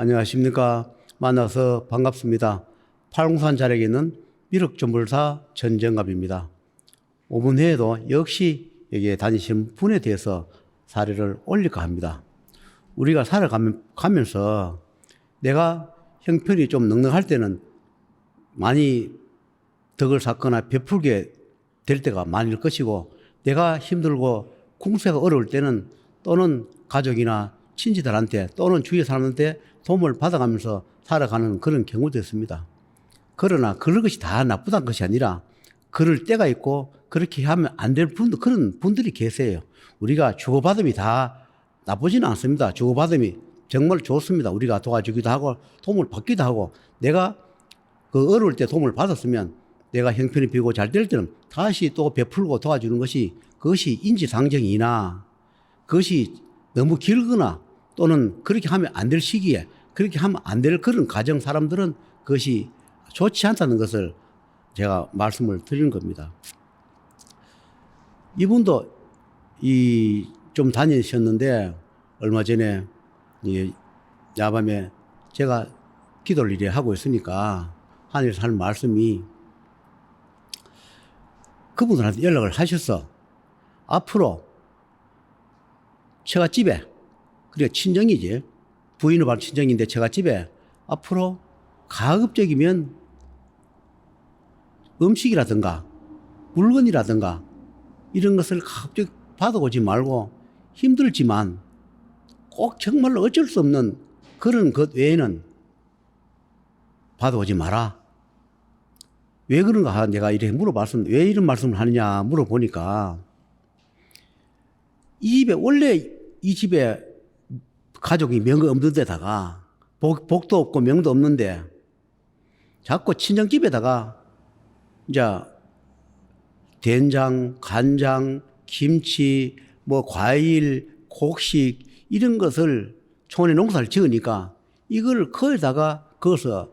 안녕하십니까. 만나서 반갑습니다. 팔공산 자락에 있는 미륵전불사 전정갑입니다. 5분 후에도 역시 여기에 다니시는 분에 대해서 사례를 올릴까 합니다. 우리가 살아가면서 내가 형편이 좀 넉넉할 때는 많이 덕을 쌓거나 베풀게 될 때가 많을 것이고, 내가 힘들고 궁세가 어려울 때는 또는 가족이나 친지들한테 또는 주위 사람한테 도움을 받아가면서 살아가는 그런 경우도 있습니다. 그러나 그런 것이 다 나쁘다는 것이 아니라 그럴 때가 있고 그렇게 하면 안 될 그런 분들이 계세요. 우리가 주고받음이 다 나쁘지는 않습니다. 주고받음이 정말 좋습니다. 우리가 도와주기도 하고 도움을 받기도 하고, 내가 그 어려울 때 도움을 받았으면 내가 형편이 비고 잘 될 때는 다시 또 베풀고 도와주는 것이, 그것이 인지상정이나 그것이 너무 길거나 또는 그렇게 하면 안 될 시기에 그렇게 하면 안 될 그런 가정 사람들은 그것이 좋지 않다는 것을 제가 말씀을 드리는 겁니다. 이분도 좀 다니셨는데 얼마 전에 야밤에 제가 기도를 이래 하고 있으니까 하늘에서 하는 말씀이, 그분들한테 연락을 하셔서 앞으로 처갓집에, 그러니까 친정이지, 부인을 바로 친정인데 처갓집에 앞으로 가급적이면 음식이라든가 물건이라든가 이런 것을 가급적 받아오지 말고, 힘들지만 꼭 정말로 어쩔 수 없는 그런 것 외에는 받아오지 마라. 왜 그런가 내가 이렇게 물어봤습니다. 왜 이런 말씀을 하느냐 물어보니까, 원래 이 집에 가족이 명가 없는 데다가 복도 없고 명도 없는데 자꾸 친정집에다가 이제 된장, 간장, 김치, 과일, 곡식 이런 것을 촌에 농사를 지으니까 이걸 거기다가 그것을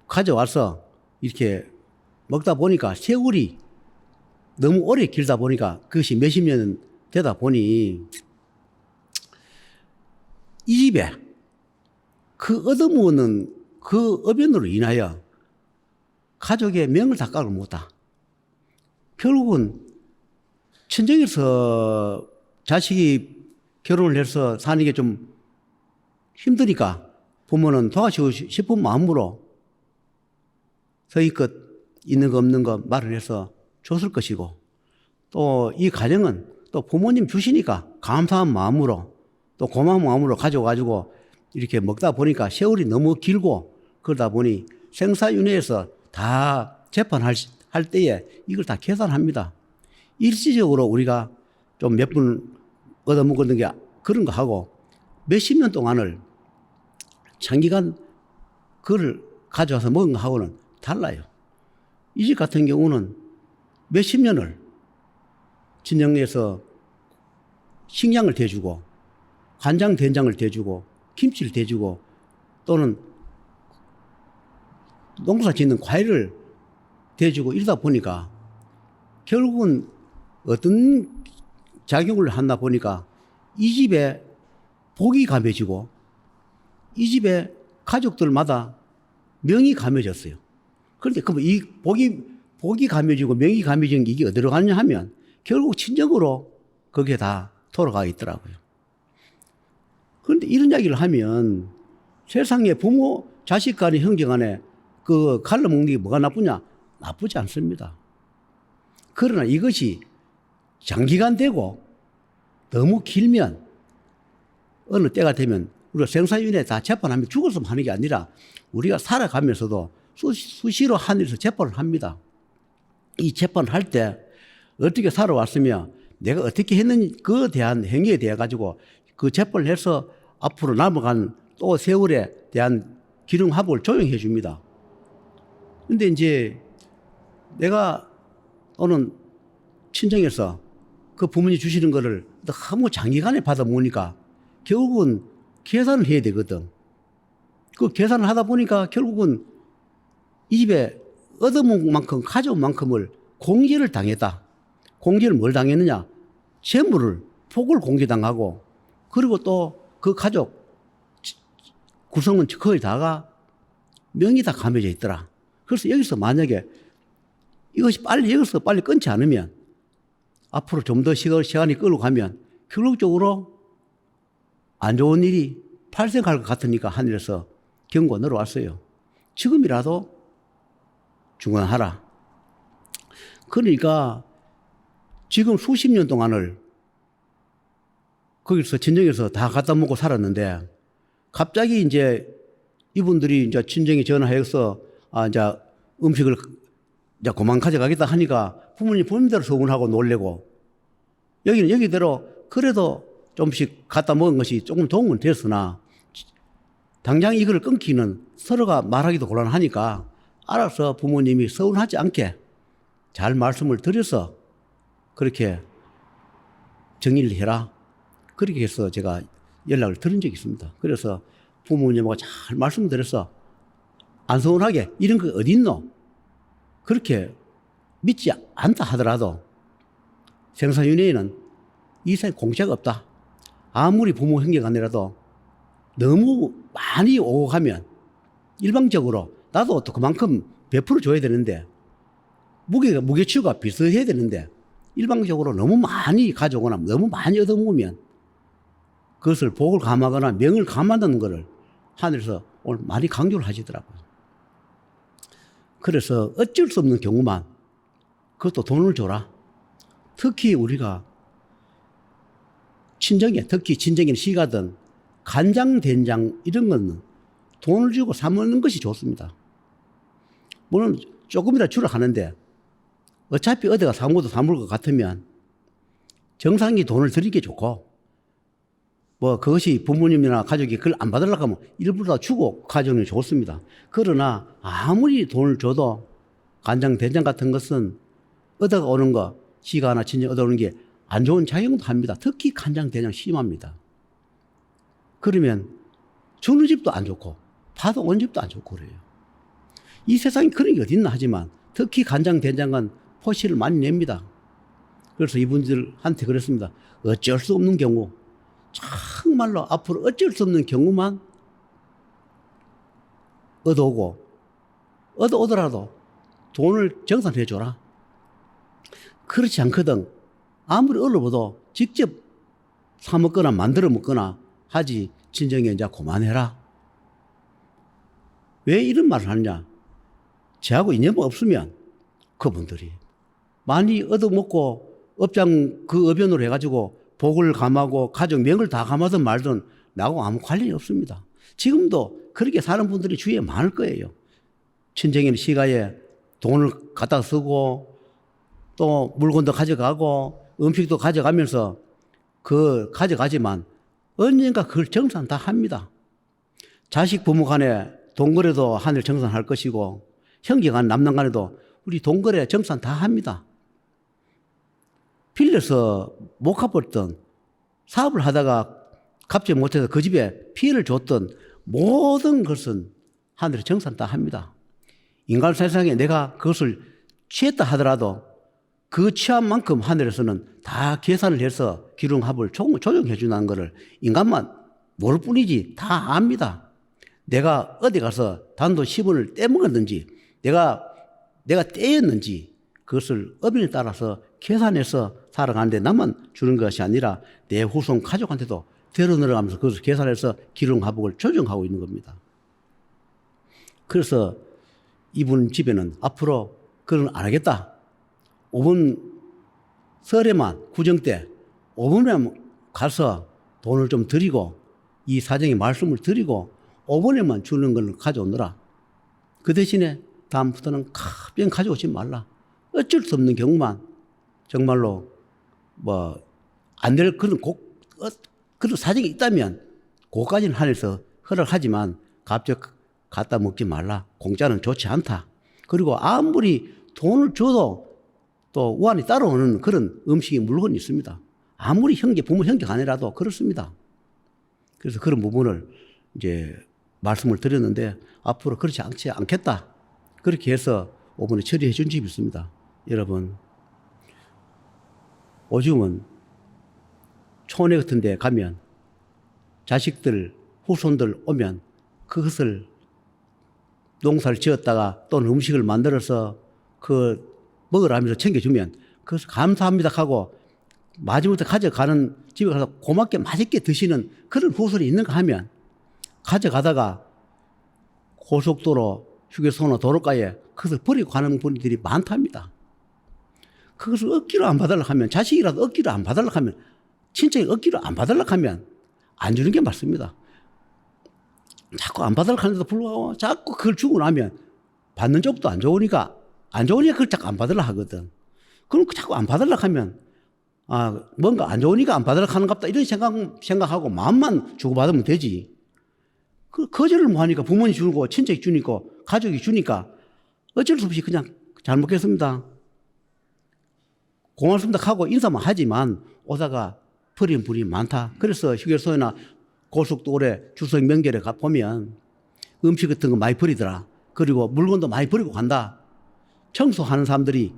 가져와서 이렇게 먹다 보니까 세월이 너무 오래 길다 보니까 그것이 몇십 년 되다 보니 이 집에 그 얻어먹는 그 어변으로 인하여 가족의 명을 다 깎을 못하. 결국은 친정에서 자식이 결혼을 해서 사는 게 좀 힘드니까 부모는 도와주고 싶은 마음으로 서의껏 있는 거 없는 거 말을 해서 줬을 것이고, 또 이 가정은 또 부모님 주시니까 감사한 마음으로 또 고마운 마음으로 가져가지고 이렇게 먹다 보니까 세월이 너무 길고, 그러다 보니 생사윤회에서 다 재판할 때에 이걸 다 계산합니다. 일시적으로 우리가 좀 몇 분 얻어먹는 게 그런 거 하고, 몇십 년 동안을 장기간 그걸 가져와서 먹은 거 하고는 달라요. 이 집 같은 경우는 몇십 년을 친정에서 식량을 대주고 간장 된장을 대주고 김치를 대주고 또는 농사 짓는 과일을 대주고 이러다 보니까 결국은 어떤 작용을 하나 보니까 이 집에 복이 감해지고 이 집에 가족들마다 명이 감해졌어요. 그런데 그럼 이 복이 감해지고 명이 감해지는 게 이게 어디로 가느냐 하면 결국 친정으로 그게 다 돌아가 있더라고요. 그런데 이런 이야기를 하면 세상에 부모, 자식 간에 형제 간에 그 갈라먹는 게 뭐가 나쁘냐? 나쁘지 않습니다. 그러나 이것이 장기간 되고 너무 길면 어느 때가 되면 우리가 생사윤회 다 재판하면 죽었으면 하는 게 아니라 우리가 살아가면서도 수시로 하늘에서 재판을 합니다. 이 재판을 할 때 어떻게 살아왔으며 내가 어떻게 했는지 그에 대한 행위에 대해 가지고 그 재판을 해서 앞으로 남아간 또 세월에 대한 기름합을 조정해 줍니다. 근데 이제 내가 또는 친정에서 그 부모님이 주시는 거를 너무 장기간에 받아 먹으니까 결국은 계산을 해야 되거든. 그 계산을 하다 보니까 결국은 이 집에 얻어먹은 만큼 가져온 만큼을 공제를 당했다. 공제를 뭘 당했느냐? 재물을, 복을 공제당하고, 그리고 또 그 가족 구성은 거의 다가 명이 다 감춰져 있더라. 그래서 여기서 만약에 이것이 여기서 빨리 끊지 않으면 앞으로 좀 더 시간이 끌고 가면 결국적으로 안 좋은 일이 발생할 것 같으니까 하늘에서 경고가 내려왔어요. 지금이라도 중단하라. 그러니까 지금 수십 년 동안을 거기서 친정에서 다 갖다 먹고 살았는데 갑자기 이제 이분들이 이제 친정에 전화해서 이제 음식을 이제 그만 가져가겠다 하니까 부모님대로 서운하고 놀래고 여기는 여기대로 그래도 좀씩 갖다 먹은 것이 조금 도움은 됐으나 당장 이걸 끊기는 서로가 말하기도 곤란하니까 알아서 부모님이 서운하지 않게 잘 말씀을 드려서 그렇게 정리를 해라. 그렇게 해서 제가 연락을 드린 적이 있습니다. 그래서 부모님하고 잘 말씀드려서 안 서운하게 이런 거 어디 있노? 그렇게 믿지 않다 하더라도 생사윤회에는 이 세상에 공짜가 없다. 아무리 부모 형제간이라도 너무 많이 오고 가면 일방적으로 나도 또 그만큼 베풀어 줘야 되는데 무게치가 비슷해야 되는데 일방적으로 너무 많이 가져오거나 너무 많이 얻어먹으면 그것을 복을 감하거나 명을 감한다는 것을 하늘에서 오늘 많이 강조를 하시더라고요. 그래서 어쩔 수 없는 경우만 그것도 돈을 줘라. 특히 우리가 특히 친정이나 시가든 간장, 된장 이런 거는 돈을 주고 사 먹는 것이 좋습니다. 물론 조금이라도 주라 하는데 어차피 어디가 사 먹어도 사 먹을 것 같으면 정상이 돈을 드리는 게 좋고 그것이 부모님이나 가족이 그걸 안 받으려고 하면 일부러 다 주고 가정이 좋습니다. 그러나 아무리 돈을 줘도 간장, 된장 같은 것은 얻어가 오는 거, 시가나 친정 얻어오는 게 안 좋은 작용도 합니다. 특히 간장, 된장 심합니다. 그러면 주는 집도 안 좋고 받아 온 집도 안 좋고 그래요. 이 세상에 그런 게 어디 있나 하지만 특히 간장, 된장은 포시를 많이 냅니다. 그래서 이분들한테 그랬습니다. 어쩔 수 없는 경우 정말로 앞으로 어쩔 수 없는 경우만 얻어오더라도 돈을 정산해 줘라. 그렇지 않거든 아무리 얼러봐도 직접 사 먹거나 만들어 먹거나 하지 친정에 이제 그만해라. 왜 이런 말을 하느냐? 저하고 인연 없으면 그분들이 많이 얻어먹고 업장 그 업연으로 해가지고 복을 감하고 가족 명을 다 감하든 말든 나하고 아무 관련이 없습니다. 지금도 그렇게 사는 분들이 주위에 많을 거예요. 친정에는 시가에 돈을 갖다 쓰고 또 물건도 가져가고 음식도 가져가면서 가져가지만 언젠가 그걸 정산 다 합니다. 자식 부모 간에 동거래도 하늘 정산할 것이고 형제 간 남남 간에도 우리 동거래 정산 다 합니다. 빌려서 못 갚았던 사업을 하다가 갚지 못해서 그 집에 피해를 줬던 모든 것은 하늘에 정산 다 합니다. 인간 세상에 내가 그것을 취했다 하더라도 그 취한 만큼 하늘에서는 다 계산을 해서 기름합을 조정해 준다는 것을 인간만 모를 뿐이지 다 압니다. 내가 어디 가서 단돈 10원을 떼먹었는지 내가 떼였는지 그것을 업인에 따라서 계산해서 살아가는데 나만 주는 것이 아니라 내 후손 가족한테도 되로 늘어가면서 그것을 계산해서 기름합을 조정하고 있는 겁니다. 그래서 이분 집에는 앞으로 그건 안 하겠다. 5번 설에만 구정 때 5번에 가서 돈을 좀 드리고 이 사정에 말씀을 드리고 5번에만 주는 걸 가져오느라. 그 대신에 다음부터는 가병 가져오지 말라. 어쩔 수 없는 경우만 정말로 안 될 그런 사정이 있다면 그까지는 하늘에서 허락하지만 갑자기 갖다 먹지 말라. 공짜는 좋지 않다. 그리고 아무리 돈을 줘도 또 우환이 따라오는 그런 음식이 물건이 있습니다. 아무리 부모 형제 간이라도 그렇습니다. 그래서 그런 부분을 이제 말씀을 드렸는데 앞으로 그렇지 않겠다. 그렇게 해서 5번에 처리해 준 집이 있습니다. 여러분, 요즘은 촌에 같은 데 가면 자식들, 후손들 오면 그것을 농사를 지었다가 또는 음식을 만들어서 먹으라면서 챙겨주면 그것을 감사합니다 하고 마지막에 가져가는 집에 가서 고맙게 맛있게 드시는 그런 후설이 있는가 하면 가져가다가 고속도로 휴게소나 도로가에 그것을 버리고 가는 분들이 많답니다. 그것을 억지로 안 받으려고 하면 자식이라도 억지로 안 받으려고 하면 친척이 억지로 안 받으려고 하면 안 주는 게 맞습니다. 자꾸 안 받으려고 하는데도 불구하고 자꾸 그걸 주고 나면 받는 쪽도 안 좋으니까 그걸 자꾸 안 받으려고 하거든. 그럼 자꾸 안 받으려고 하면 뭔가 안 좋으니까 안 받으려고 하는갑다 이런 생각하고 마음만 주고받으면 되지. 거절을 뭐 하니까 부모님이 주고 친척이 주니까 가족이 주니까 어쩔 수 없이 그냥 잘 먹겠습니다. 고맙습니다 하고 인사만 하지만 오다가 버린 분이 많다. 그래서 휴게소나 고속도로에 추석 명절에 가보면 음식 같은 거 많이 버리더라. 그리고 물건도 많이 버리고 간다. 청소하는 사람들이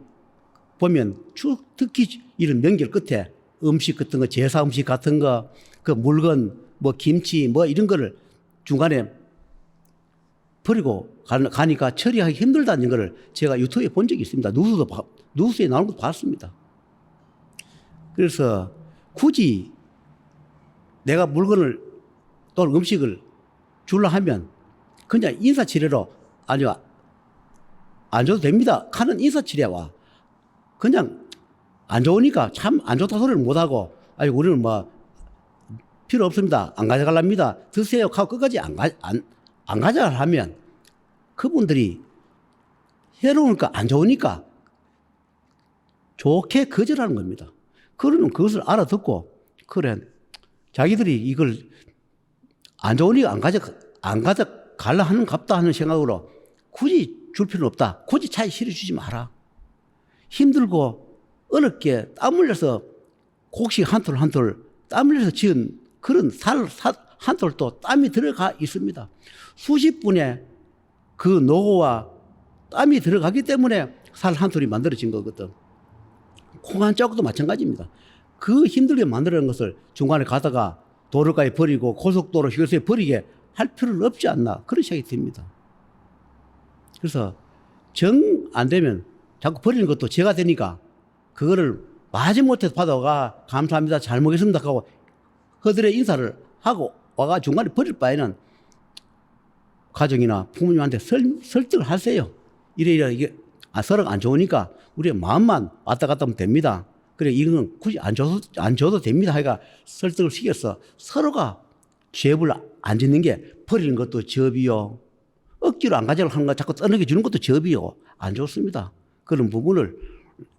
보면 특히 이런 명절 끝에 음식 같은 거, 제사 음식 같은 거, 그 물건, 뭐 김치, 뭐 이런 거를 중간에 버리고 가니까 처리하기 힘들다는 거를 제가 유튜브에 본 적이 있습니다. 뉴스에 나오는 것도 봤습니다. 그래서 굳이 내가 물건을 또는 음식을 주려 하면 그냥 인사치레로 아니요 안 줘도 됩니다 하는 인사치레와 그냥 안 좋으니까 참 안 좋다 소리를 못하고 우리는 뭐 필요 없습니다 안 가져갈랍니다 드세요 하고 끝까지 안 가져가려 하면 그분들이 해로우니까 안 좋으니까 좋게 거절하는 겁니다. 그러면 그것을 알아듣고 그래 자기들이 이걸 안 좋으니까 안 가져가려 하는 갑다 하는 생각으로 굳이 줄 필요는 없다. 굳이 차에 실어주지 마라. 힘들고 어렵게 땀 흘려서 곡식 한 톨 한 톨 땀 흘려서 지은 그런 살 한 톨도 땀이 들어가 있습니다. 수십 분의 그 노고와 땀이 들어가기 때문에 살 한 톨이 만들어진 거거든. 콩 한 자국도 마찬가지입니다. 그 힘들게 만들어낸 것을 중간에 가다가 도로가에 버리고 고속도로 휴게소에 버리게 할 필요는 없지 않나 그런 생각이 듭니다. 그래서 정 안 되면 자꾸 버리는 것도 죄가 되니까 그거를 마지못해 받아가 감사합니다 잘 먹겠습니다 하고 허들의 인사를 하고 와가 중간에 버릴 바에는 가정이나 부모님한테 설득을 하세요. 이래 이게 서로가 안 좋으니까 우리의 마음만 왔다 갔다 하면 됩니다. 그래 이거는 굳이 안 줘도 됩니다 하니까 설득을 시켜서 서로가 죄를 안 짓는 게 버리는 것도 접이요. 억지로 안 가져가려고 하는 거 자꾸 떠넘겨 주는 것도 접이요. 안 좋습니다. 그런 부분을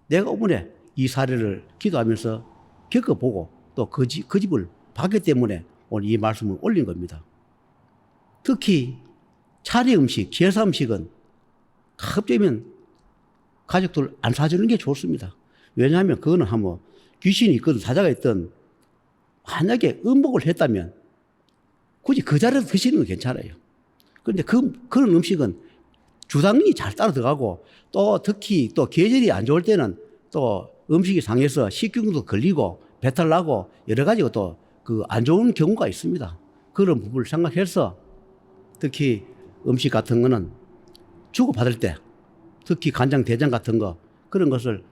내가 이번에 이 사례를 기도하면서 겪어보고 또 그 집을 봤기 때문에 오늘 이 말씀을 올린 겁니다. 특히 차례 음식, 제사 음식은 가급적이면 가족들 안 사주는 게 좋습니다. 왜냐하면 그거는 한번 귀신이 있거든 사자가 있든 만약에 음복을 했다면 굳이 그 자리에서 드시는 건 괜찮아요. 그런데 그런 음식은 주당이 잘 따라 들어가고 또 특히 또 계절이 안 좋을 때는 또 음식이 상해서 식중독도 걸리고 배탈 나고 여러 가지가 또 그 안 좋은 경우가 있습니다. 그런 부분을 생각해서 특히 음식 같은 거는 주고받을 때 특히 간장, 대장 같은 거 그런 것을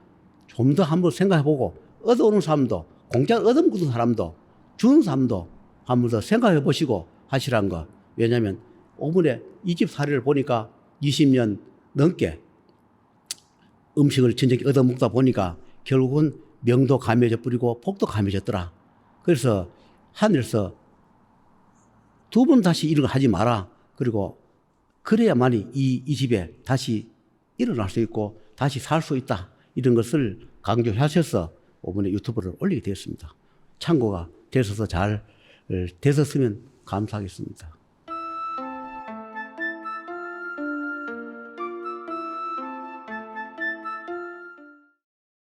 좀 더 한번 생각해보고 얻어오는 사람도 공짜로 얻어먹는 사람도 주는 사람도 한번 더 생각해 보시고 하시라는 거. 왜냐하면 오번에 이 집 사례를 보니까 20년 넘게 음식을 진작에 얻어먹다 보니까 결국은 명도 감해져 버리고 복도 감해졌더라. 그래서 하늘에서 두 번 다시 이런 거 하지 마라. 그리고 그래야만이 이 집에 다시 일어날 수 있고 다시 살 수 있다. 이런 것을 강조하셔서 이번에 유튜브를 올리게 되었습니다. 참고가 되셔서 잘 되셨으면 감사하겠습니다.